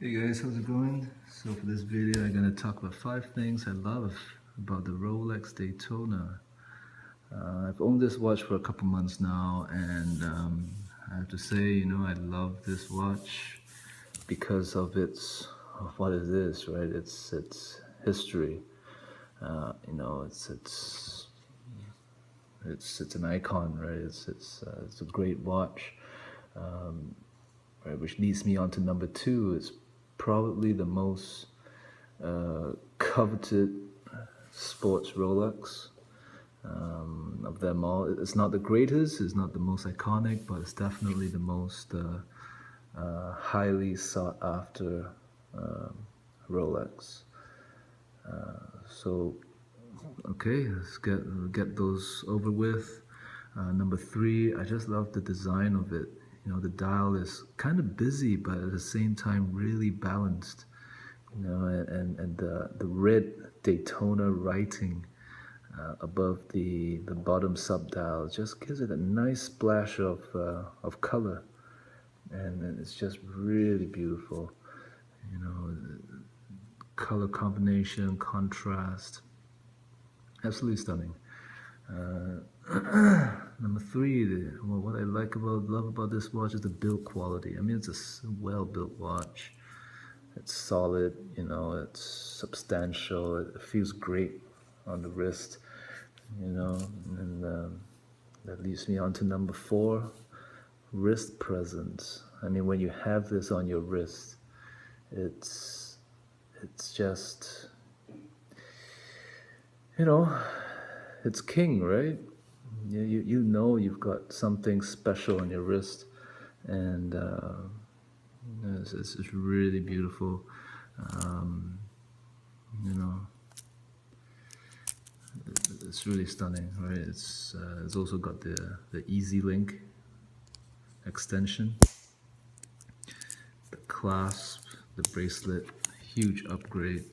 Hey guys, how's it going? So for this video I'm going to talk about 5 things I love about the Rolex Daytona. I've owned this watch for a couple months now, and I have to say, I love this watch because of what it is, right? It's history. It's an icon, right? It's a great watch. Right, which leads me on to number 2. It's probably the most coveted sports Rolex of them all. It's not the greatest, it's not the most iconic, but it's definitely the most highly sought after Rolex. So, okay, let's get those over with. Number 3, I just love the design of it. The dial is kind of busy, but at the same time really balanced. And the red Daytona writing above the bottom sub dial just gives it a nice splash of color, and it's just really beautiful. Color combination, contrast, absolutely stunning. Number 3, what I love about this watch is the build quality. I mean, it's a well-built watch. It's solid, it's substantial. It feels great on the wrist, and that leads me on to number 4, wrist presence. I mean, when you have this on your wrist, it's just, it's king, right? You know you've got something special on your wrist, and it's really beautiful. It's really stunning, right? It's also got the Easy Link extension, the clasp, the bracelet, huge upgrade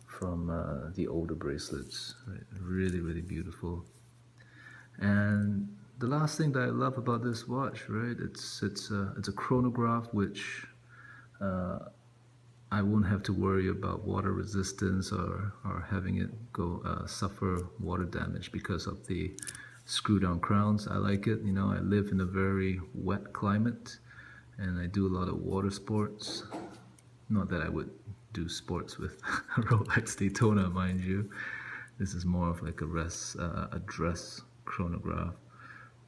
from the older bracelets, right? Really beautiful. And the last thing that I love about this watch, right? It's a chronograph, which I won't have to worry about water resistance or having it suffer water damage because of the screw down crowns. I like it. I live in a very wet climate, and I do a lot of water sports. Not that I would do sports with a Rolex Daytona, mind you. This is more of like a dress chronograph,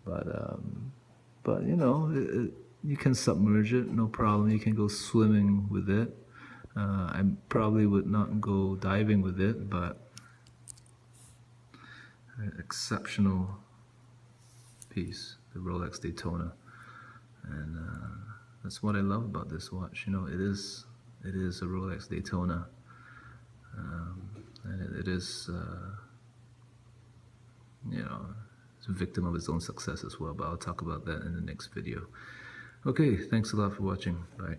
but you can submerge it, no problem. You can go swimming with it. I probably would not go diving with it, but exceptional piece, the Rolex Daytona, and that's what I love about this watch. It is a Rolex Daytona, and it is it's a victim of its own success as well, but I'll talk about that in the next video. Okay, thanks a lot for watching. Bye.